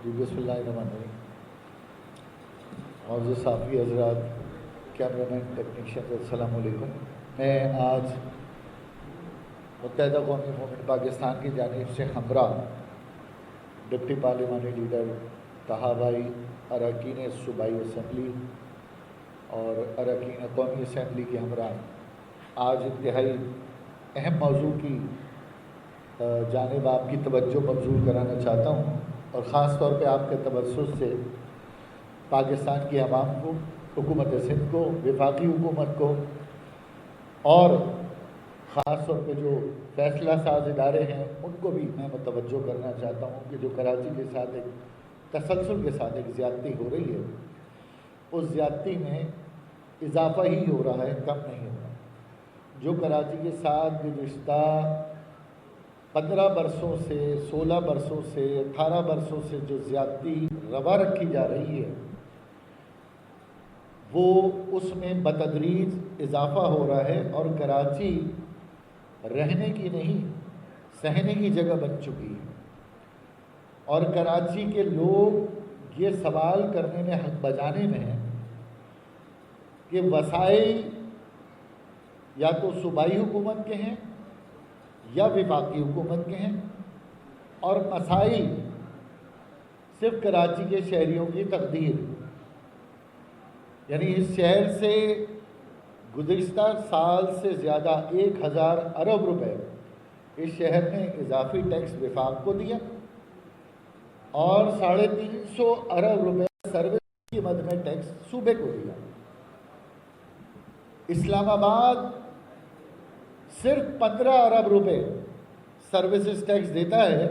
جی بسم اللہ الرحمن الرحیم. معزز صحافی حضرات، کیمرہ مین، ٹیکنیشین، السلام علیکم. میں آج متحدہ قومی موومنٹ پاکستان کی جانب سے ہمراہ ڈپٹی پارلیمانی لیڈر طہا بھائی، اراکین صوبائی اسمبلی اور اراکین قومی اسمبلی کے ہمراہ آج انتہائی اہم موضوع کی جانب آپ کی توجہ مبذول کرانا چاہتا ہوں، اور خاص طور پہ آپ کے توسط سے پاکستان کی عوام کو، حکومت سندھ کو، وفاقی حکومت کو، اور خاص طور پہ جو فیصلہ ساز ادارے ہیں ان کو بھی میں متوجہ کرنا چاہتا ہوں کہ جو کراچی کے ساتھ ایک تسلسل کے ساتھ ایک زیادتی ہو رہی ہے، اس زیادتی میں اضافہ ہی ہو رہا ہے، کم نہیں ہو رہا. جو کراچی کے ساتھ گزشتہ 15 برسوں سے، 16 برسوں سے، 18 برسوں سے جو زیادتی روا رکھی جا رہی ہے، وہ اس میں بتدریج اضافہ ہو رہا ہے، اور کراچی رہنے کی نہیں سہنے کی جگہ بن چکی ہے. اور کراچی کے لوگ یہ سوال کرنے میں، حق بجانے میں ہیں کہ وسائل یا تو صوبائی حکومت کے ہیں یا وفاقی حکومت کے ہیں، اور مسائل صرف کراچی کے شہریوں کی تقدیر، یعنی اس شہر سے گزشتہ سال سے زیادہ 1000 ارب روپے اس شہر نے اضافی ٹیکس وفاق کو دیا، اور 350 ارب روپے سروس کی مد میں ٹیکس صوبے کو دیا. اسلام آباد صرف 15 ارب روپے سروسز ٹیکس دیتا ہے،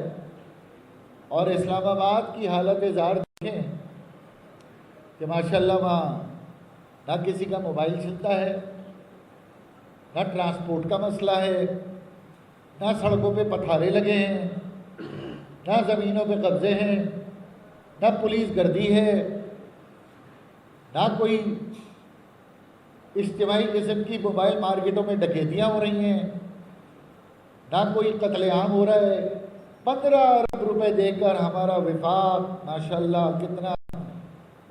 اور اسلام آباد کی حالت زار دیکھیں کہ ماشاءاللہ وہاں نہ کسی کا موبائل چلتا ہے، نہ ٹرانسپورٹ کا مسئلہ ہے، نہ سڑکوں پہ پتھارے لگے ہیں، نہ زمینوں پہ قبضے ہیں، نہ پولیس گردی ہے، نہ کوئی اجتماعی قسم کی موبائل مارکیٹوں میں ڈکیتیاں ہو رہی ہیں، نہ کوئی قتل عام ہو رہا ہے. 15 ارب روپے دے کر ہمارا وفاق ماشاءاللہ کتنا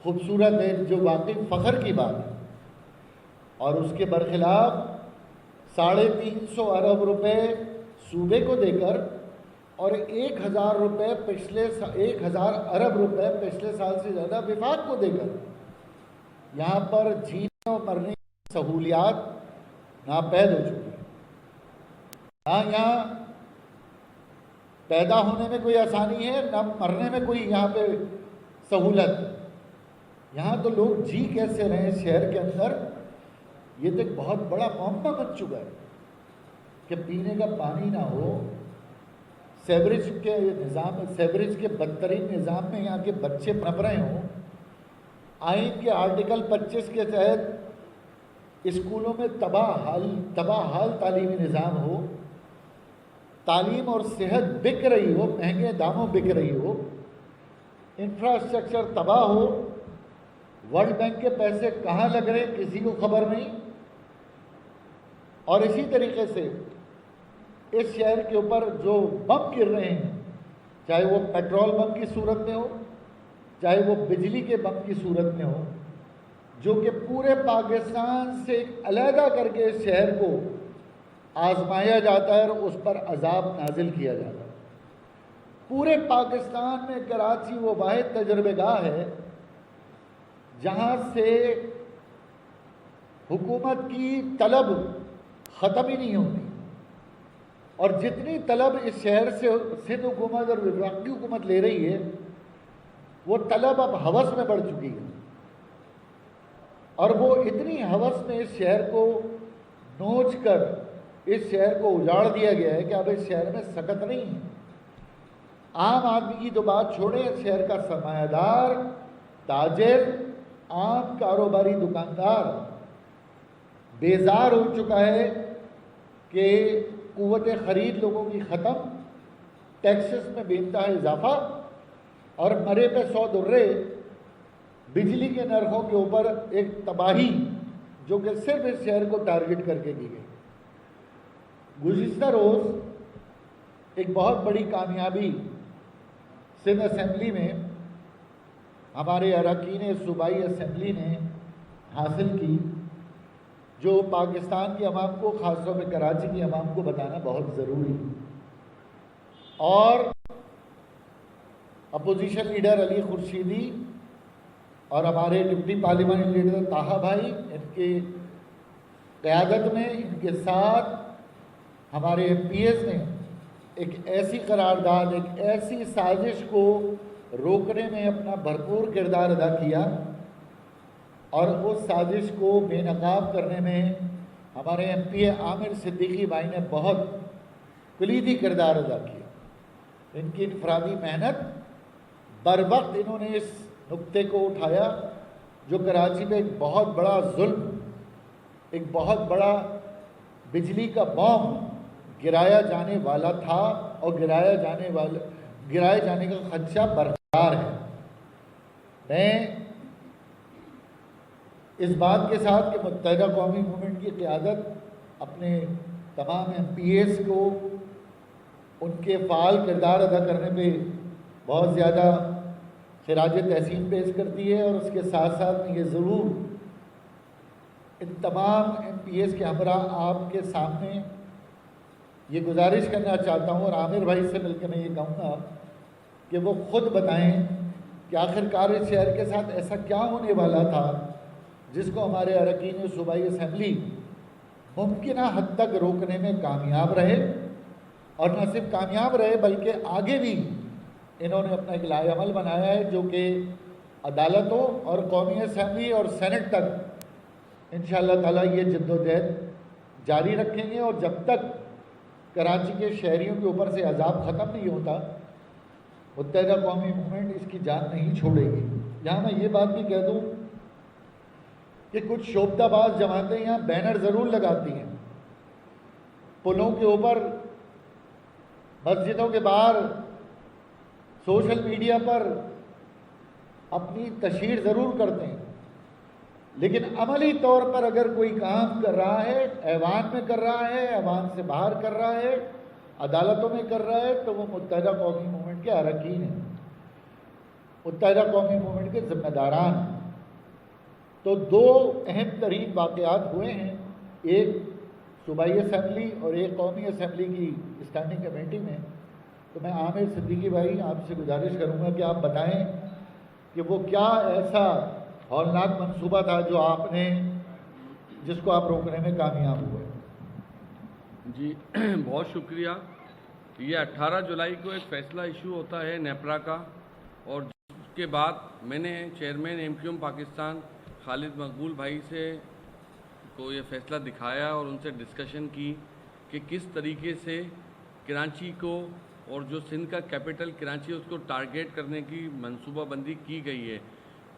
خوبصورت ہے، جو واقعی فخر کی بات ہے. اور اس کے برخلاف 350 ارب روپے صوبے کو دے کر اور 1000 ارب روپے پچھلے سال سے زیادہ وفاق کو دے کر یہاں پر جینے اور مرنے کی سہولیات ناپید ہو چکی ہیں. یہاں پیدا ہونے میں کوئی آسانی ہے، نہ مرنے میں کوئی یہاں پہ سہولت. یہاں تو لوگ جی کیسے رہے شہر کے اندر، یہ تو ایک بہت بڑا معمہ بن چکا ہے کہ پینے کا پانی نہ ہو. سیوریج کے بدترین نظام میں یہاں کے بچے پنپ رہے ہوں. آئین کے آرٹیکل 25 کے تحت اسکولوں میں تباہ حال تعلیمی نظام ہو، تعلیم اور صحت بک رہی ہو، مہنگے داموں بک رہی ہو، انفراسٹرکچر تباہ ہو، ورلڈ بینک کے پیسے کہاں لگ رہے کسی کو خبر نہیں. اور اسی طریقے سے اس شہر کے اوپر جو بم گر رہے ہیں، چاہے وہ پیٹرول بم کی صورت میں ہو، چاہے وہ بجلی کے بم کی صورت میں ہو، جو کہ پورے پاکستان سے علیحدہ کر کے اس شہر کو آزمایا جاتا ہے اور اس پر عذاب نازل کیا جاتا ہے. پورے پاکستان میں کراچی وہ واحد تجربہ گاہ ہے جہاں سے حکومت کی طلب ختم ہی نہیں ہوتی، اور جتنی طلب اس شہر سے سندھ حکومت اور وفاقی حکومت لے رہی ہے، وہ طلب اب ہوس میں بڑھ چکی ہے. اور وہ اتنی ہوس میں اس شہر کو نوچ کر اس شہر کو اجاڑ دیا گیا ہے کہ اب اس شہر میں سکت نہیں ہے. عام آدمی کی تو بات چھوڑیں، اس شہر کا سرمایہ دار، تاجر، عام کاروباری دکاندار بیزار ہو چکا ہے کہ قوت خرید لوگوں کی ختم، ٹیکسز میں بے انتہا اضافہ، اور مرے پہ 100 درے بجلی کے نرخوں کے اوپر ایک تباہی جو کہ صرف اس شہر کو ٹارگٹ کر کے کی گئی. گزشتہ روز ایک بہت بڑی کامیابی سندھ اسمبلی میں ہمارے اراکین صوبائی اسمبلی نے حاصل کی، جو پاکستان کی عوام کو، خاص طور پہ کراچی کی عوام کو بتانا بہت ضروری ہے۔ اور اپوزیشن لیڈر علی خورشیدی اور ہمارے ڈپٹی پارلیمانی لیڈر طاہا بھائی، ان کی قیادت میں، ان کے ساتھ ہمارے ایم پی ایس نے ایک ایسی قرارداد، ایک ایسی سازش کو روکنے میں اپنا بھرپور کردار ادا کیا، اور اس سازش کو بے نقاب کرنے میں ہمارے ایم پی اے عامر صدیقی بھائی نے بہت کلیدی کردار ادا کیا۔ ان کی انفرادی محنت، بر وقت انہوں نے اس نقطے کو اٹھایا جو کراچی میں ایک بہت بڑا ظلم، ایک بہت بڑا بجلی کا بام گرایا جانے والا تھا، اور گرائے جانے کا خدشہ برقرار ہے۔ میں اس بات کے ساتھ کہ متحدہ قومی موومنٹ کی قیادت اپنے تمام ایم پی ایس کو ان کے فعال کردار ادا کرنے پہ بہت زیادہ خراج تحسین پیش کرتی ہے، اور اس کے ساتھ ساتھ میں یہ ضرور ان تمام ایم پی ایس کے ہمراہ آپ کے سامنے یہ گزارش کرنا چاہتا ہوں، اور عامر بھائی سے مل کے میں یہ کہوں گا کہ وہ خود بتائیں کہ آخرکار اس شہر کے ساتھ ایسا کیا ہونے والا تھا جس کو ہمارے اراکین صوبائی اسمبلی ممکنہ حد تک روکنے میں کامیاب رہے، اور نہ صرف کامیاب رہے بلکہ آگے بھی انہوں نے اپنا ایک لائحہ عمل بنایا ہے جو کہ عدالتوں اور قومی اسمبلی اور سینٹ تک انشاءاللہ تعالی یہ جدوجہد جاری رکھیں گے، اور جب تک کراچی کے شہریوں کے اوپر سے عذاب ختم نہیں ہوتا، متحدہ قومی موومنٹ اس کی جان نہیں چھوڑے گی۔ یہاں میں یہ بات بھی کہہ دوں کہ کچھ شعبدہ باز جماعتیں یہاں بینر ضرور لگاتی ہیں، پلوں کے اوپر، مسجدوں کے باہر، سوشل میڈیا پر اپنی تشہیر ضرور کرتے ہیں، لیکن عملی طور پر اگر کوئی کام کر رہا ہے، ایوان میں کر رہا ہے، ایوان سے باہر کر رہا ہے، عدالتوں میں کر رہا ہے، تو وہ متحدہ قومی موومنٹ کے اراکین ہیں، متحدہ قومی موومنٹ کے ذمہ داران ہیں۔ تو دو اہم ترین واقعات ہوئے ہیں، ایک صوبائی اسمبلی اور ایک قومی اسمبلی کی اسٹینڈنگ کمیٹی میں۔ تو میں عامر صدیقی بھائی آپ سے گزارش کروں گا کہ آپ بتائیں کہ وہ کیا ایسا ہولناک منصوبہ تھا جو آپ نے، جس کو آپ روکنے میں کامیاب ہوئے۔ جی بہت شکریہ۔ یہ 18 جولائی کو ایک فیصلہ ایشو ہوتا ہے نیپرا کا، اور اس کے بعد میں نے chairman M Q M Pakistan Khalid Maqbool بھائی سے کو یہ فیصلہ دکھایا اور ان سے ڈسکشن کی کہ کس طریقے سے کراچی کو، اور جو سندھ کا کیپٹل کراچی اس کو ٹارگیٹ کرنے کی منصوبہ بندی کی گئی ہے،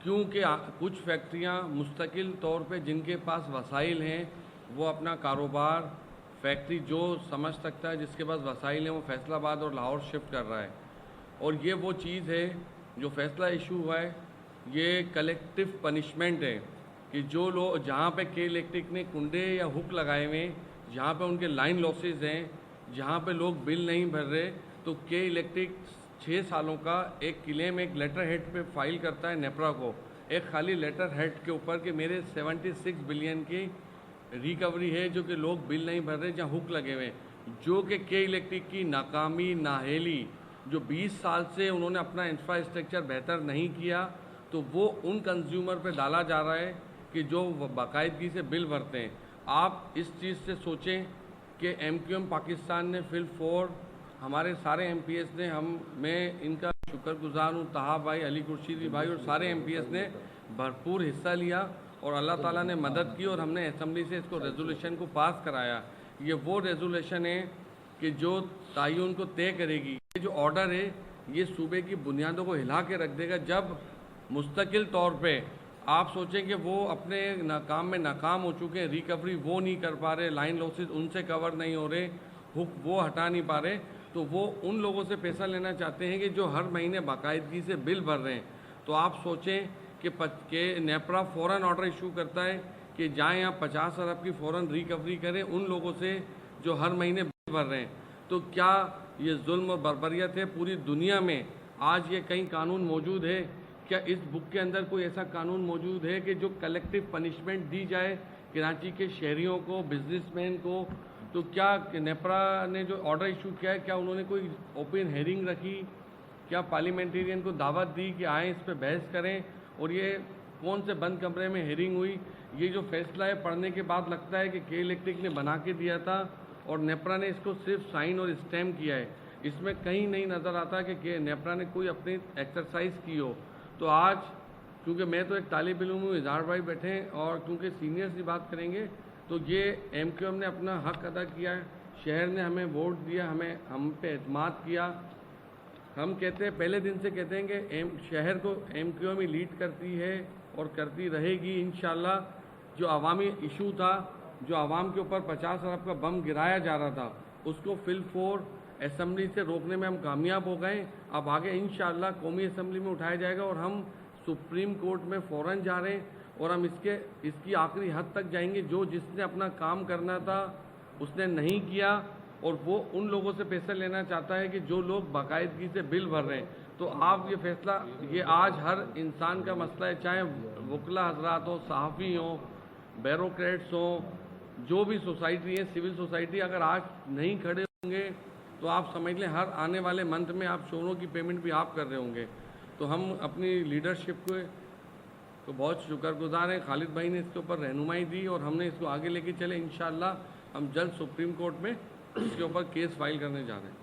کیونکہ کچھ فیکٹریاں مستقل طور پہ جن کے پاس وسائل ہیں وہ اپنا کاروبار، فیکٹری جو سمجھ سکتا ہے جس کے پاس وسائل ہیں وہ فیصل آباد اور لاہور شفٹ کر رہا ہے، اور یہ وہ چیز ہے جو فیصلہ ایشو ہوا ہے، یہ کلیکٹیو پنشمنٹ ہے کہ جو لوگ جہاں پہ کے الیکٹرک نے کنڈے یا ہک لگائے ہوئے ہیں، جہاں پہ ان کے لائن لاسز ہیں، جہاں پہ لوگ بل نہیں بھر رہے، تو کے الیکٹرک 6 سالوں کا ایک کلیم ایک لیٹر ہیڈ پہ فائل کرتا ہے نیپرا کو، ایک خالی لیٹر ہیڈ کے اوپر کہ میرے 76 بلین کی ریکوری ہے جو کہ لوگ بل نہیں بھر رہے جہاں ہک لگے ہوئے ہیں، جو کہ کے الیکٹرک کی ناکامی، نااہلی، جو 20 سال سے انہوں نے اپنا انفراسٹرکچر بہتر نہیں کیا، تو وہ ان کنزیومر پہ ڈالا جا رہا ہے کہ جو باقاعدگی سے بل بھرتے ہیں۔ آپ اس چیز سے سوچیں کہ ایم کیو ایم پاکستان نے فل فور، ہمارے سارے ایم پی ایس نے، میں ان کا شکر گزار ہوں، طاہا بھائی، علی خورشیدی بھائی اور سارے ایم پی ایس نے بھرپور حصہ لیا، اور اللہ تعالیٰ نے مدد کی، اور ہم نے اسمبلی سے اس کو ریزولوشن کو پاس کرایا۔ یہ وہ ریزولوشن ہے کہ جو تعین کو طے کرے گی، یہ جو آرڈر ہے یہ صوبے کی بنیادوں کو ہلا کے رکھ دے گا۔ جب مستقل طور پہ آپ سوچیں کہ وہ اپنے کام میں ناکام ہو چکے ہیں، ریکوری وہ نہیں کر پا رہے، لائن لاسز ان سے کور نہیں ہو رہے، ہک وہ ہٹا نہیں پا رہے، تو وہ ان لوگوں سے پیسہ لینا چاہتے ہیں کہ جو ہر مہینے باقاعدگی سے بل بھر رہے ہیں۔ تو آپ سوچیں کہ نیپرا فوراً آرڈر ایشو کرتا ہے کہ جائیں آپ 50 ارب کی فوراً ریکوری کریں ان لوگوں سے جو ہر مہینے بل بھر رہے ہیں۔ تو کیا یہ ظلم اور بربریت ہے؟ پوری دنیا میں آج یہ کئی قانون موجود ہے کیا اس بک کے اندر کوئی ایسا قانون موجود ہے کہ جو کلیکٹیو پنشمنٹ دی جائے کراچی کے شہریوں کو, بزنس مین کو؟ تو کیا نیپرا نے جو آرڈر ایشو کیا ہے, کیا انہوں نے کوئی اوپن ہیئرنگ رکھی؟ کیا پارلیمنٹیرین کو دعوت دی کہ آئیں اس پہ بحث کریں؟ اور یہ کون سے بند کمرے میں ہیئرنگ ہوئی؟ یہ جو فیصلہ ہے پڑھنے کے بعد لگتا ہے کہ کے الیکٹرک نے بنا کے دیا تھا اور نیپرا نے اس کو صرف سائن اور اسٹیمپ کیا ہے. اس میں کہیں نہیں نظر آتا کہ نیپرا نے کوئی اپنی ایکسرسائز کی ہو. تو آج کیونکہ میں تو ایک طالب علم ہوں, اظہار بھائی بیٹھے ہیں, اور کیونکہ سینئر سے بات کریں گے, تو یہ ایم کیو ایم نے اپنا حق ادا کیا ہے, شہر نے ہمیں ووٹ دیا, ہم پہ اعتماد کیا. ہم کہتے ہیں پہلے دن سے کہتے ہیں کہ شہر کو ایم کیو ایم ہی لیڈ کرتی ہے اور کرتی رہے گی انشاءاللہ. جو عوامی ایشو تھا, جو عوام کے اوپر 50 ارب کا بم گرایا جا رہا تھا, اس کو فل فور اسمبلی سے روکنے میں ہم کامیاب ہو گئے. اب آگے انشاءاللہ قومی اسمبلی میں اٹھایا جائے گا اور ہم سپریم کورٹ میں فوراً جا رہے ہیں اور ہم اس کی آخری حد تک جائیں گے. جس نے اپنا کام کرنا تھا اس نے نہیں کیا, اور وہ ان لوگوں سے پیسہ لینا چاہتا ہے کہ جو لوگ باقاعدگی سے بل بھر رہے ہیں. تو آپ یہ فیصلہ, یہ آج ہر انسان کا مسئلہ ہے, چاہے وکلا حضرات ہوں, صحافی ہوں, بیوروکریٹس ہوں, جو بھی سوسائٹی ہے, سول سوسائٹی, اگر آج نہیں کھڑے ہوں گے تو آپ سمجھ لیں ہر آنے والے منتھ میں آپ شوروں کی پیمنٹ بھی آپ کر رہے ہوں گے. تو ہم اپنی لیڈرشپ کو تو بہت شکر گزار ہیں. خالد بھائی نے اس کے اوپر رہنمائی دی اور ہم نے اس کو آگے لے کے چلے. انشاءاللہ ہم جلد سپریم کورٹ میں اس کے اوپر کیس فائل کرنے جا رہے ہیں.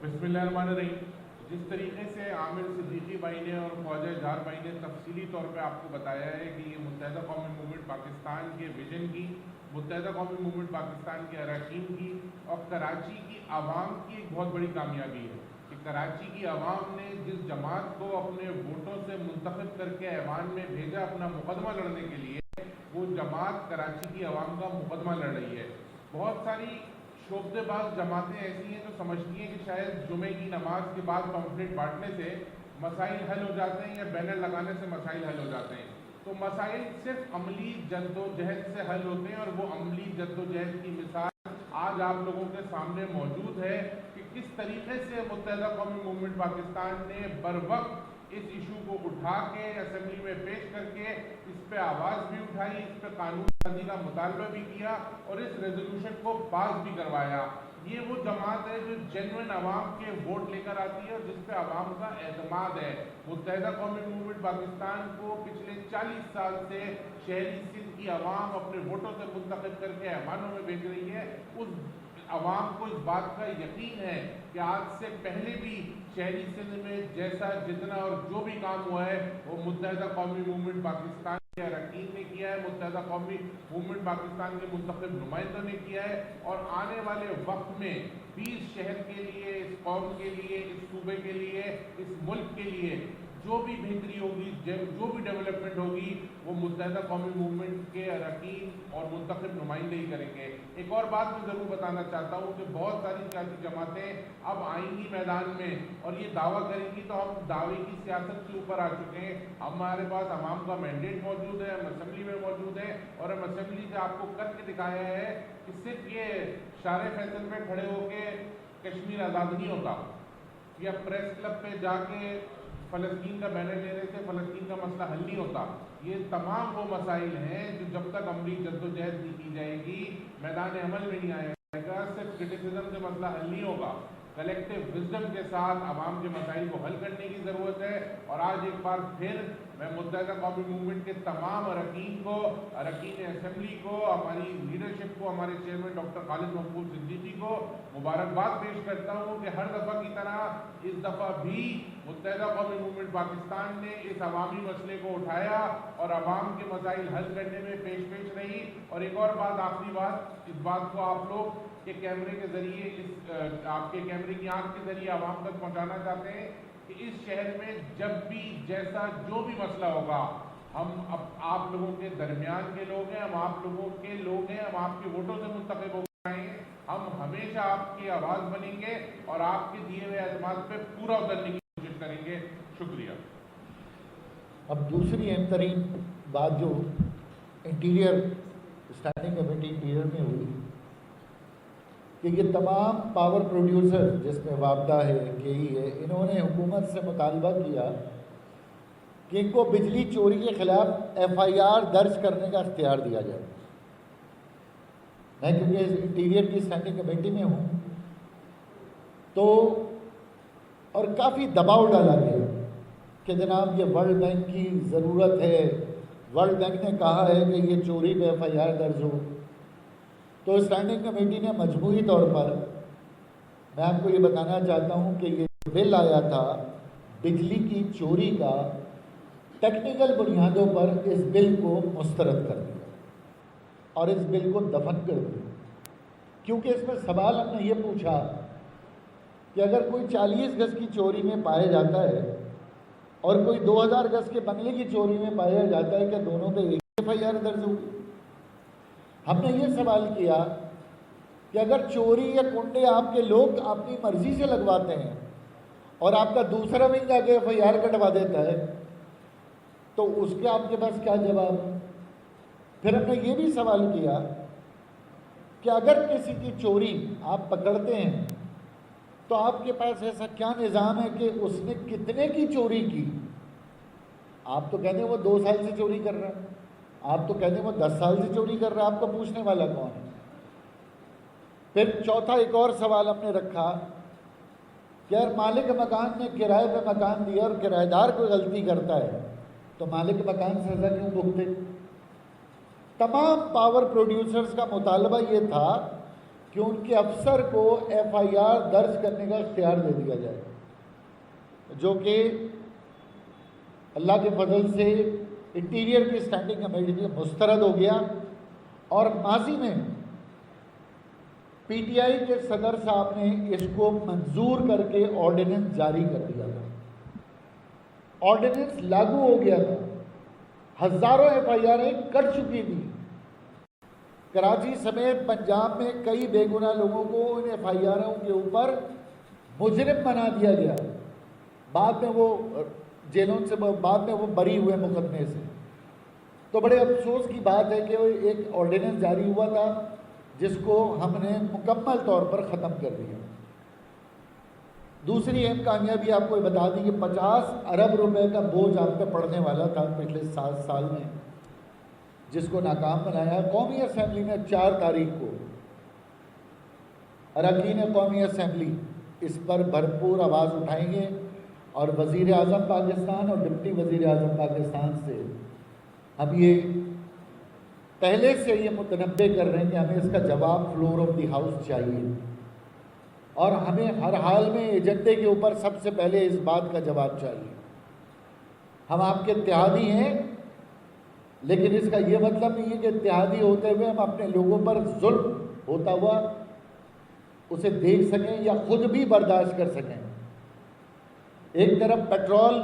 بسم اللہ الرحمن الرحیم. جس طریقے سے عامر صدیقی بھائی نے اور خواجہ اظہار بھائی نے تفصیلی طور پہ آپ کو بتایا ہے کہ یہ متحدہ قومی موومنٹ پاکستان کے ویژن کی, متحدہ قومی موومنٹ پاکستان کے اراکین کی اور کراچی کی عوام کی ایک بہت بڑی کامیابی ہے کہ کراچی کی عوام نے جس جماعت کو اپنے ووٹوں سے منتخب کر کے ایوان میں بھیجا اپنا مقدمہ لڑنے کے لیے, وہ جماعت کراچی کی عوام کا مقدمہ لڑ رہی ہے. بہت ساری شعبے باز جماعتیں ایسی ہیں جو سمجھتی ہیں کہ شاید جمعے کی نماز کے بعد پمفلٹ بانٹنے سے مسائل حل ہو جاتے ہیں یا بینر لگانے سے مسائل حل ہو جاتے ہیں. تو مسائل صرف عملی جد و جہد سے حل ہوتے ہیں, اور وہ عملی جد و جہد کی مثال آج آپ لوگوں کے سامنے موجود ہے کہ کس طریقے سے متحدہ قومی موومنٹ پاکستان نے بر وقت اس ایشو کو اٹھا کے اسمبلی میں پیش کر کے اس پہ آواز بھی اٹھائی, اس پہ قانون سازی کا مطالبہ بھی کیا اور اس ریزولوشن کو پاس بھی کروایا. یہ وہ جماعت ہے جو جینوئن عوام کے ووٹ لے کر آتی ہے اور جس پہ عوام کا اعتماد ہے. متحدہ قومی موومنٹ پاکستان کو پچھلے 40 سال سے شہری سندھ کی عوام اپنے ووٹوں سے منتخب کر کے ایوانوں میں بھیج رہی ہے. اس عوام کو اس بات کا یقین ہے کہ آج سے پہلے بھی شہری سندھ میں جیسا جتنا اور جو بھی کام ہوا ہے وہ متحدہ قومی موومنٹ پاکستان کے اراکین نے کیا ہے, متحدہ قومی موومنٹ پاکستان کے منتخب نمائندوں نے کیا ہے. اور آنے والے وقت میں 20 شہر کے لیے, اس قوم کے لیے, اس صوبے کے لیے, اس ملک کے لیے جو بھی بہتری ہوگی, جو بھی ڈیولپمنٹ ہوگی, وہ متحدہ قومی موومنٹ کے اراکین اور منتخب نمائندے ہی کریں گے. ایک اور بات میں ضرور بتانا چاہتا ہوں کہ بہت ساری سیاسی جماعتیں اب آئیں گی میدان میں اور یہ دعویٰ کریں گی, تو ہم دعوے کی سیاست سے اوپر آ چکے ہیں. ہمارے پاس عوام کا مینڈیٹ موجود ہے, ہم اسمبلی میں موجود ہیں اور ہم اسمبلی سے آپ کو کر کے دکھایا ہے کہ صرف یہ شارع فیصل پہ کھڑے ہو کے کشمیر آزاد نہیں ہوتا, یا پریس کلب پہ جا کے فلسطین کا بینر لینے سے فلسطین کا مسئلہ حل نہیں ہوتا. یہ تمام وہ مسائل ہیں جو جب تک عملی جد و جہد نہیں کی جائے گی, میدان عمل میں نہیں آئے گا, صرف کرٹیسزم سے مسئلہ حل نہیں ہوگا. کلیکٹیو وزڈم کے ساتھ عوام کے مسائل کو حل کرنے کی ضرورت ہے. اور آج ایک بار پھر میں متحدہ قومی موومنٹ کے تمام اراکین کو, اراکین اسمبلی کو, ہماری لیڈرشپ کو, ہمارے چیئرمین ڈاکٹر خالد محمود صدیقی کو مبارکباد پیش کرتا ہوں کہ ہر دفعہ کی طرح اس دفعہ بھی متحدہ قومی موومنٹ پاکستان نے اس عوامی مسئلے کو اٹھایا اور عوام کے مسائل حل کرنے میں پیش رہی. اور ایک اور بات, آخری بات, اس بات کو آپ لوگ کے کیمرے کے ذریعے, آپ کے کیمرے کی آنکھ کے ذریعے عوام تک پہنچانا چاہتے ہیں کہ اس شہر میں جب بھی جیسا جو بھی مسئلہ ہوگا, ہم اب آپ لوگوں کے درمیان کے لوگ ہیں, ہم آپ لوگوں کے لوگ ہیں, ہم آپ کے ووٹوں سے منتخب ہو گئے ہیں, ہم ہمیشہ آپ کی آواز بنیں گے اور آپ کے دیے ہوئے اعتماد پہ پورا اترنے کی کوشش کریں گے. شکریہ. اب دوسری اہم ترین بات جو انٹیریئر اسٹینڈنگ کمیٹی انٹیریئر میں ہوئی کہ یہ تمام پاور پروڈیوسر جس میں وابدہ ہے کے ای ہے، انہوں نے حکومت سے مطالبہ کیا کہ ان کو بجلی چوری کے خلاف ایف آئی آر درج کرنے کا اختیار دیا جائے۔ میں کیونکہ انٹیریئر کی اسٹینڈنگ کمیٹی میں ہوں تو اور کافی دباؤ ڈالا گیا کہ جناب یہ ورلڈ بینک کی ضرورت ہے، ورلڈ بینک نے کہا ہے کہ یہ چوری پہ ایف آئی آر درج ہو۔ تو اسٹینڈنگ کمیٹی نے مجموعی طور پر، میں آپ کو یہ بتانا چاہتا ہوں کہ یہ بل آیا تھا بجلی کی چوری کا، ٹیکنیکل بنیادوں پر اس بل کو مسترد کر دیا اور اس بل کو دفن کر دیا، کیونکہ اس میں سوال ہم نے یہ پوچھا کہ اگر کوئی 40 گز کی چوری میں پایا جاتا ہے اور کوئی 2000 گز کے بنگلے کی چوری میں پایا جاتا ہے، کیا دونوں پہ ایک ایف آئی آر درج ہوگی؟ ہم نے یہ سوال کیا کہ اگر چوری یا کنڈے آپ کے لوگ اپنی مرضی سے لگواتے ہیں اور آپ کا دوسرا بھی جا کے ایف آئی آر کٹوا دیتا ہے تو اس کے آپ کے پاس کیا جواب ہے؟ پھر ہم نے یہ بھی سوال کیا کہ اگر کسی کی چوری آپ پکڑتے ہیں تو آپ کے پاس ایسا کیا نظام ہے کہ اس نے کتنے کی چوری کی؟ آپ تو کہتے ہیں وہ 2 سال سے چوری کر رہا ہے، آپ تو کہتے ہیں وہ 10 سال سے چوری کر رہا ہے، آپ کو پوچھنے والا کون ہے؟ پھر چوتھا ایک اور سوال ہم نے رکھا کہ اگر مالک مکان نے کرائے پہ مکان دیا اور کرایہ دار کوئی غلطی کرتا ہے تو مالک مکان سزا کیوں بھگتے؟ تمام پاور پروڈیوسرز کا مطالبہ یہ تھا کہ ان کے افسر کو ایف آئی آر درج کرنے کا اختیار دے دیا جائے، جو کہ اللہ کے فضل سے انٹیریئر کی اسٹینڈنگ کمیٹی میں مسترد ہو گیا، اور ماضی میں پی ٹی آئی کے صدر صاحب نے اس کو منظور کر کے آرڈیننس جاری کر دیا تھا، آرڈیننس لاگو ہو گیا تھا، ہزاروں ایف آئی آریں کٹ چکی تھی۔ کراچی سمیت پنجاب میں کئی بے گناہ لوگوں کو ان ایف آئی آروں کے اوپر مجرم بنا دیا گیا، بعد میں وہ جیلوں سے بعد میں وہ بری ہوئے مقدمے سے۔ تو بڑے افسوس کی بات ہے کہ ایک آرڈیننس جاری ہوا تھا جس کو ہم نے مکمل طور پر ختم کر دیا۔ دوسری اہم کامیابی آپ کو بتا دی کہ 50 ارب روپے کا بوجھ آپ پہ پڑنے والا تھا پچھلے 7 سال میں، جس کو ناکام بنایا۔ قومی اسمبلی میں 4 تاریخ کو اراکین قومی اسمبلی اس پر بھرپور آواز اٹھائیں گے، اور وزیر اعظم پاکستان اور ڈپٹی وزیر اعظم پاکستان سے ہم یہ پہلے سے یہ متنبع کر رہے ہیں کہ ہمیں اس کا جواب فلور آف دی ہاؤس چاہیے، اور ہمیں ہر حال میں ایجنڈے کے اوپر سب سے پہلے اس بات کا جواب چاہیے۔ ہم آپ کے اتحادی ہیں، لیکن اس کا یہ مطلب نہیں ہے کہ اتحادی ہوتے ہوئے ہم اپنے لوگوں پر ظلم ہوتا ہوا اسے دیکھ سکیں یا خود بھی برداشت کر سکیں۔ ایک طرف پیٹرول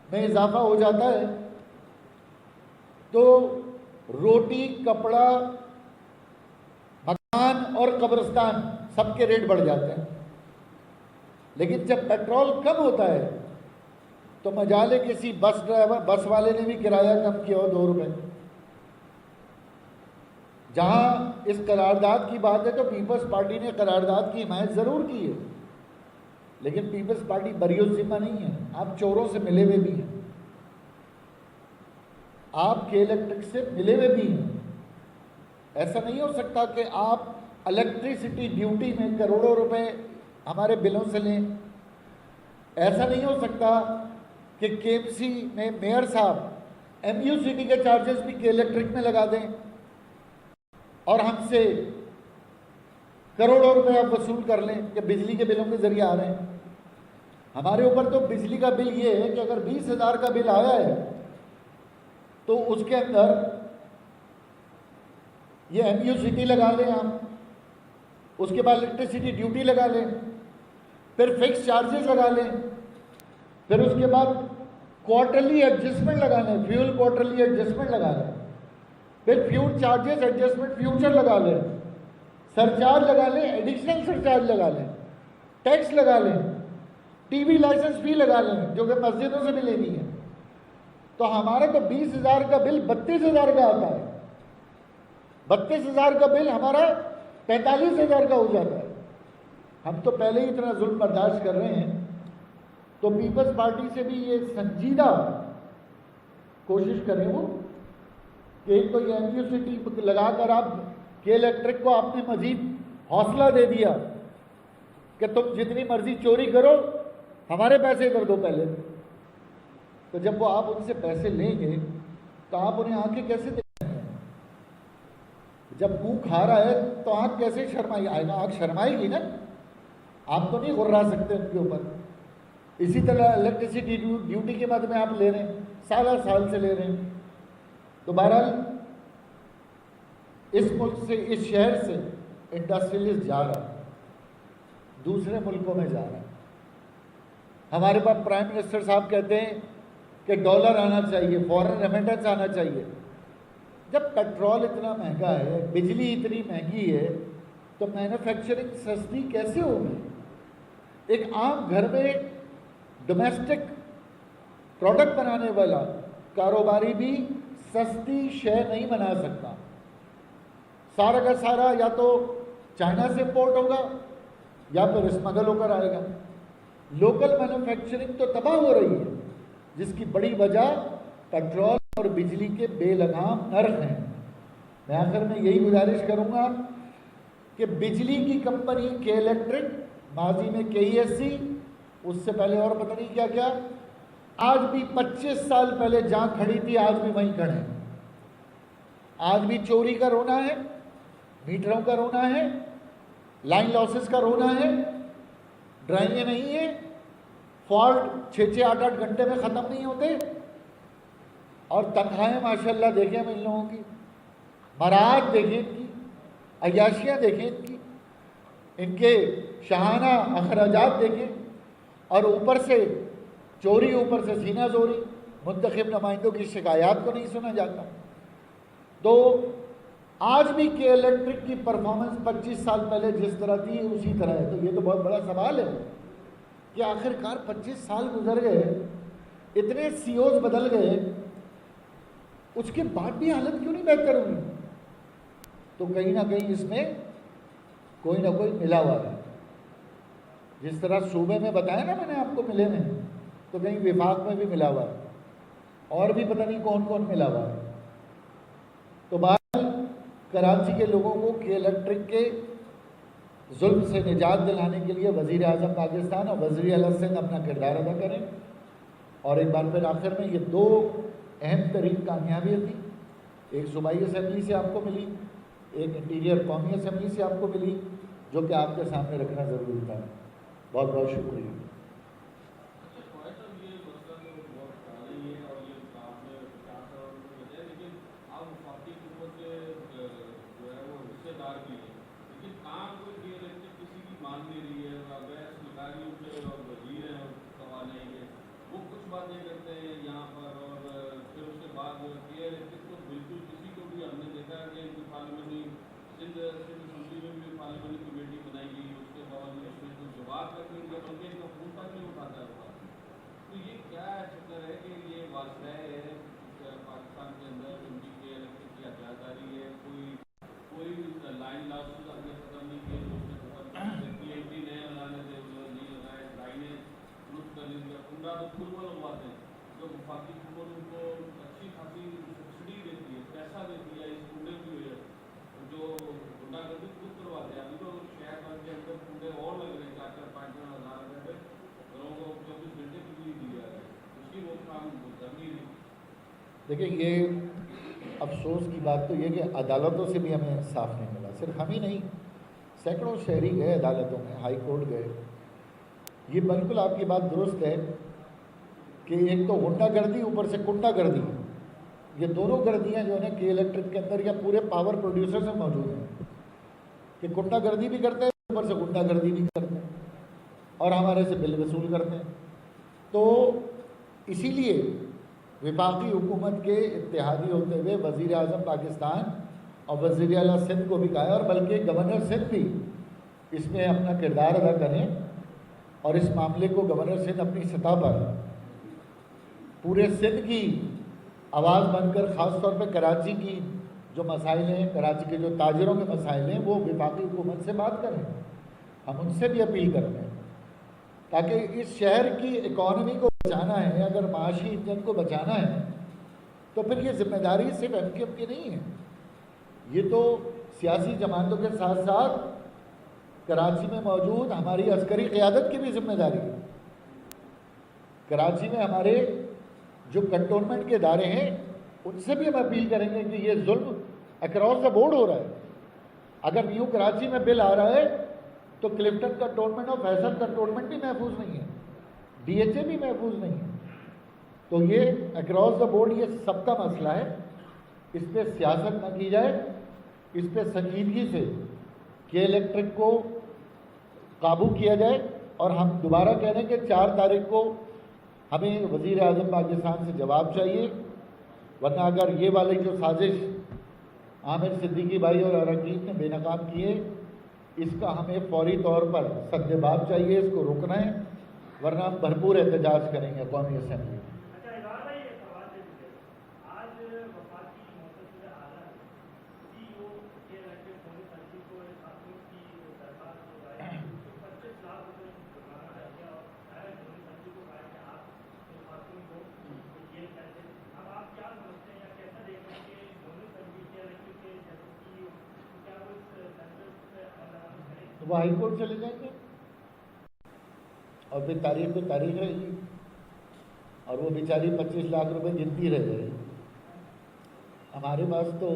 میں اضافہ ہو جاتا ہے تو روٹی، کپڑا، مکان اور قبرستان سب کے ریٹ بڑھ جاتے ہیں، لیکن جب پیٹرول کم ہوتا ہے تو مجالے کسی بس والے نے بھی کرایہ کم کیا ہو 2 روپے۔ جہاں اس قرارداد کی بات ہے تو پیپلز پارٹی نے قرارداد کی حمایت ضرور کی ہے، لیکن پیپلز پارٹی بری الذمہ نہیں ہے، آپ چوروں سے ملے ہوئے بھی ہیں، آپ کے الیکٹرک سے ملے ہوئے بھی ہیں۔ ایسا نہیں ہو سکتا کہ آپ الیکٹریسٹی ڈیوٹی میں کروڑوں روپے ہمارے بلوں سے لیں، ایسا نہیں ہو سکتا کہ کے ایم سی میں میئر صاحب ایم یو سی ٹی کے چارجز بھی کے الیکٹرک میں لگا دیں اور ہم سے کروڑوں روپے آپ وصول کر لیں کہ بجلی کے بلوں کے ذریعے آ رہے ہیں۔ ہمارے اوپر تو بجلی کا بل یہ ہے کہ اگر 20,000 کا بل آیا ہے تو اس کے اندر یہ ایم یو سی ٹی لگا لیں آپ، اس کے بعد الیکٹریسٹی ڈیوٹی لگا لیں، پھر فکس چارجز لگا لیں، پھر اس کے بعد کوارٹرلی ایڈجسٹمنٹ لگا لیں، فیول کوارٹرلی ایڈجسٹمنٹ لگا لیں، پھر فیول چارجز ایڈجسٹمنٹ فیوچر لگا لیں، سرچارج لگا لیں، ایڈیشنل سرچارج لگا لیں، ٹیکس لگا لیں، ٹی وی لائسنس فی لگا لیں جو کہ مسجدوں سے بھی لینی ہے، تو ہمارا تو 20,000 کا بل 32,000 کا آتا ہے، 32,000 کا بل ہمارا 45,000 کا ہو جاتا ہے۔ ہم تو پہلے ہی اتنا ظلم برداشت کر رہے ہیں، تو پیپلز پارٹی سے بھی یہ سنجیدہ کوشش کریں وہ کہ ایک تو یہ ایم یو سی ٹی لگا کر آپ کے الیکٹرک کو آپ نے مزید حوصلہ دے دیا کہ تم جتنی مرضی چوری کرو، ہمارے پیسے کر دو پہلے. تو جب وہ آپ ان سے پیسے لیں گے تو آپ انہیں آنکھیں کیسے دیں گے؟ جب منہ کھا رہا ہے تو آنکھ کیسے شرمائی آئے گا؟ آنکھ شرمائے گی نا. آپ تو نہیں غرا سکتے ان کے اوپر. اسی طرح الیکٹریسٹی ڈیوٹی کے بعد میں آپ لے رہے ہیں، سال سے لے رہے ہیں. تو بہرحال اس ملک سے، اس شہر سے انڈسٹریلسٹ جا رہا ہے، دوسرے ملکوں میں جا رہا ہے. ہمارے پاس پرائم منسٹر صاحب کہتے ہیں کہ ڈالر آنا چاہیے، فورن ریمیٹنس آنا چاہیے. جب پیٹرول اتنا مہنگا ہے، بجلی اتنی مہنگی ہے، تو مینوفیکچرنگ سستی کیسے ہوگی؟ ایک عام گھر میں ڈومیسٹک پروڈکٹ بنانے والا کاروباری بھی سستی شے نہیں بنا سکتا. سارا کا سارا یا تو چائنا سے امپورٹ ہوگا یا پھر اسمگل ہو کر آئے گا. لوکل مینوفیکچرنگ تو تباہ ہو رہی ہے، جس کی بڑی وجہ پیٹرول اور بجلی کے بے لگام نرخ ہیں. میں آخر میں یہی گزارش کروں گا کہ بجلی کی کمپنی کے الیکٹرک، ماضی میں کے ای ایس سی، اس سے پہلے اور پتہ نہیں کیا کیا، آج بھی 25 سال پہلے جہاں کھڑی تھی آج بھی وہیں کھڑے ہیں. آج بھی چوری کا رونا ہے، میٹروں کا رونا ہے، لائن لاسز کا رونا ہے، ڈرائنگیں نہیں ہیں، فالٹ 6-6 8-8 گھنٹے میں ختم نہیں ہوتے، اور تنخواہیں ماشاءاللہ دیکھیں ہم ان لوگوں کی، مراعات دیکھیں ان کی، عیاشیاں دیکھیں ان کی، ان کے شاہانہ اخراجات دیکھیں، اور اوپر سے چوری، اوپر سے سینہ زوری. منتخب نمائندوں کی شکایات کو نہیں سنا جاتا. تو آج بھی کے الیکٹرک کی پرفارمنس 25 سال پہلے جس طرح تھی اسی طرح ہے. تو یہ تو بہت بڑا سوال ہے کہ آخر کار 25 سال گزر گئے، اتنے سی اوز بدل گئے، اس کے بعد بھی حالت کیوں نہیں بہتر ہوئی؟ تو کہیں نہ کہیں اس میں کوئی نہ کوئی ملا ہوا ہے. جس طرح صوبے میں بتایا نا میں نے آپ کو ملے میں، تو کہیں وفاق میں بھی ملا ہوا ہے، اور بھی پتہ نہیں کون کون ملا ہوا ہے. تو بہرحال کراچی کے لوگوں کو کے الیکٹرک کے ظلم سے نجات دلانے کے لیے وزیر اعظم پاکستان اور وزیر اعلیٰ سندھ اپنا کردار ادا کریں. اور ایک بار پھر آخر میں یہ 2 اہم ترین کامیابیاں تھیں. ایک صوبائی اسمبلی سے آپ کو ملی، ایک انٹیریئر قومی اسمبلی سے آپ کو ملی، جو کہ آپ کے سامنے رکھنا ضروری تھا. بہت بہت شکریہ. دیکھیں، یہ افسوس کی بات تو یہ کہ عدالتوں سے بھی ہمیں انصاف نہیں ملا. صرف ہم ہی نہیں، سینکڑوں شہری گئے عدالتوں میں، ہائی کورٹ گئے. یہ بالکل آپ کی بات درست ہے کہ ایک تو غنڈہ گردی، اوپر سے کنڈا گردی، یہ دونوں گردیاں جو ہیں کے الیکٹرک کے اندر یا پورے پاور پروڈیوسر سے موجود ہیں کہ کنڈا گردی بھی کرتے ہیں، اوپر سے غنڈہ گردی بھی کرتے ہیں، اور ہمارے سے بل وصول کرتے ہیں. تو اسی لیے وفاقی حکومت کے اتحادی ہوتے ہوئے وزیر اعظم پاکستان اور وزیر اعلیٰ سندھ کو بھی کہا ہے، اور بلکہ گورنر سندھ بھی اس میں اپنا کردار ادا کریں، اور اس معاملے کو گورنر سندھ اپنی سطح پر پورے سندھ کی آواز بن کر، خاص طور پہ کراچی کی جو مسائل ہیں، کراچی کے جو تاجروں کے مسائل ہیں، وہ وفاقی حکومت سے بات کریں. ہم ان سے بھی اپیل کرتے ہیں تاکہ اس شہر کی اکانومی کو بچانا ہے، اگر معاشی انجن کو بچانا ہے تو پھر یہ ذمہ داری صرف ایم کیو ایم کی نہیں ہے، یہ تو سیاسی جماعتوں کے ساتھ ساتھ کراچی میں موجود ہماری عسکری قیادت کی بھی ذمہ داری ہے۔ کراچی میں ہمارے جو کنٹونمنٹ کے ادارے ہیں ان سے بھی ہم اپیل کریں گے کہ یہ ظلم اکراس دا بورڈ ہو رہا ہے۔ اگر نیو کراچی میں بل آ رہا ہے تو کلفٹن کنٹونمنٹ اور فیصل کنٹونمنٹ بھی محفوظ نہیں ہے، ڈی ایچ اے بھی محفوظ نہیں ہے۔ تو یہ اکراس دا بورڈ یہ سب کا مسئلہ ہے، اس پہ سیاست نہ کی جائے، اس پہ سنجیدگی سے کہ الیکٹرک کو قابو کیا جائے۔ اور ہم دوبارہ کہہ رہے ہیں کہ 4 تاریخ کو ہمیں وزیر اعظم پاکستان سے جواب چاہیے، ورنہ اگر یہ والی جو سازش عامر صدیقی بھائی اور اراکین نے بے نقاب کی ہے، اس کا ہمیں فوری طور پر سد باب چاہیے، اس کو روکنا ہے، ورنہ ہم بھرپور احتجاج کریں گے قومی اسمبلی۔ وہ ہائی کورٹ چلے جائیں گے اور پھر تاریخ پہ تاریخ رہے گی اور وہ بیچاری 25 لاکھ روپے گنتی رہ جائے گی۔ ہمارے پاس تو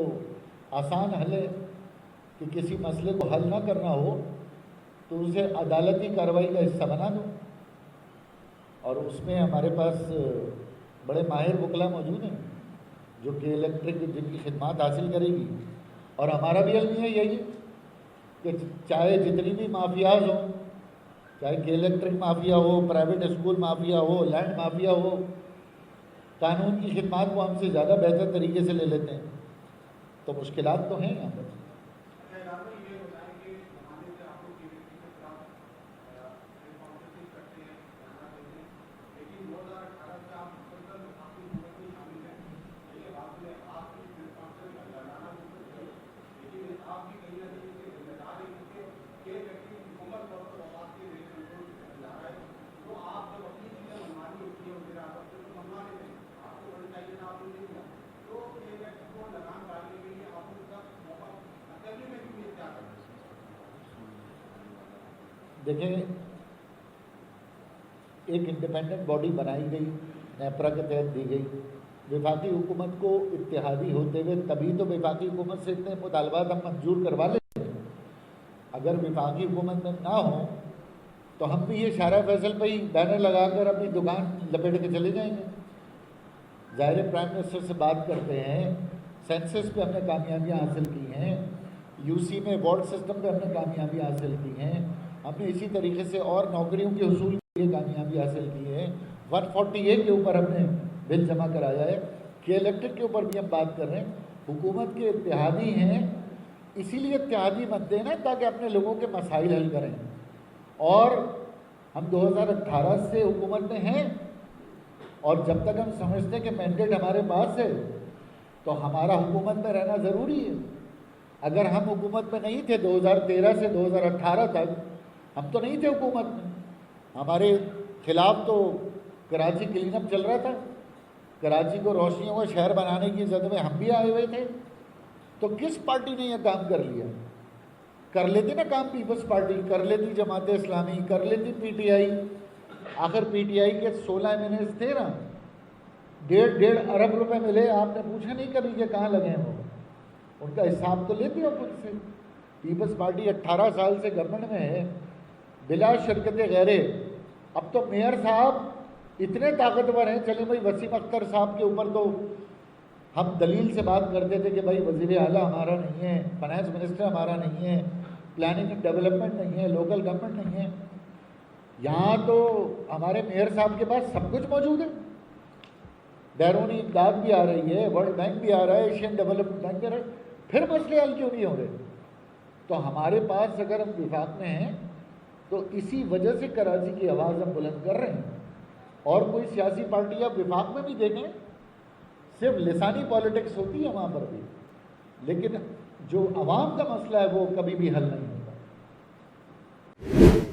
آسان حل ہے کہ کسی مسئلے کو حل نہ کرنا ہو تو اسے عدالتی کارروائی کا حصہ بنا دو، اور اس میں ہمارے پاس بڑے ماہر وکلا موجود ہیں جو کہ الیکٹرک جن کی خدمات حاصل کرے گی۔ اور ہمارا بھی علم ہے یہی کہ چاہے جتنی بھی مافیاز ہوں، چاہے کہ الیکٹرک مافیا ہو، پرائیویٹ اسکول مافیا ہو، لینڈ مافیا ہو، قانون کی خدمات کو ہم سے زیادہ بہتر طریقے سے لے لیتے ہیں۔ تو مشکلات تو ہیں یہاں پر۔ دیکھیں، ایک انڈیپینڈنٹ باڈی بنائی گئی، نیپرا کے تحت دی گئی، وفاقی حکومت کو اتحادی ہوتے ہوئے تبھی تو وفاقی حکومت سے اتنے مطالبات ہم منظور کروا لیں۔ اگر وفاقی حکومت میں نہ ہوں تو ہم بھی یہ شارع فیصل پہ ہی بینر لگا کر اپنی دکان لپیٹ کے چلے جائیں گے۔ ظاہر پرائم منسٹر سے بات کرتے ہیں، سینسس پہ ہم نے کامیابیاں حاصل کی ہیں، یو سی میں وارڈ سسٹم پہ ہم نے کامیابیاں حاصل کی ہیں، ہم نے اسی طریقے سے اور نوکریوں کے حصول کے لیے کامیابی حاصل کی ہے۔ 140A کے اوپر ہم نے بل جمع کرایا ہے کہ الیکٹرک کے اوپر بھی ہم بات کر رہے ہیں۔ حکومت کے اتحادی ہیں، اسی لیے اتحادی بنتے ہیں نا تاکہ اپنے لوگوں کے مسائل حل کریں۔ اور ہم 2018 سے حکومت میں ہیں، اور جب تک ہم سمجھتے ہیں کہ مینڈیٹ ہمارے پاس ہے تو ہمارا حکومت میں رہنا ضروری ہے۔ اگر ہم حکومت میں نہیں تھے 2013 سے 2018 تک، ہم تو نہیں تھے حکومت میں، ہمارے خلاف تو کراچی کلین اپ چل رہا تھا، کراچی کو روشنیوں کا شہر بنانے کی زد میں ہم بھی آئے ہوئے تھے۔ تو کس پارٹی نے یہ کام کر لیا؟ کر لیتی نا کام پیپلز پارٹی، کر لیتی جماعت اسلامی، کر لیتی پی ٹی آئی۔ آخر پی ٹی آئی کے 16 MNAs تھے نا، 1.5 ارب روپے ملے، آپ نے پوچھا نہیں کبھی کہ کہاں لگے ہیں وہ؟ ان کا حساب تو لیتی ہو خود سے۔ پیپلز پارٹی 18 سال سے گورنمنٹ میں ہے بلا شرکت غیرے۔ اب تو میئر صاحب اتنے طاقتور ہیں، چلیں بھائی وسیم اختر صاحب کے اوپر تو ہم دلیل سے بات کرتے تھے کہ بھائی وزیر اعلیٰ ہمارا نہیں ہے، فائنانس منسٹر ہمارا نہیں ہے، پلاننگ اینڈ ڈیولپمنٹ نہیں ہے، لوکل گورنمنٹ نہیں ہے۔ یہاں تو ہمارے میئر صاحب کے پاس سب کچھ موجود ہے، بیرونی امداد بھی آ رہی ہے، ورلڈ بینک بھی آ رہا ہے، ایشین ڈیولپمنٹ بینک بھی آ رہا ہے، پھر مسئلے حل کیوں نہیں ہو رہے؟ تو ہمارے پاس اگر ہم وفاق میں ہیں تو اسی وجہ سے کراچی کی آواز ہم بلند کر رہے ہیں۔ اور کوئی سیاسی پارٹی آپ وفاق میں بھی دیکھیں، صرف لسانی پالیٹکس ہوتی ہے وہاں پر بھی، لیکن جو عوام کا مسئلہ ہے وہ کبھی بھی حل نہیں ہوتا۔ ہے.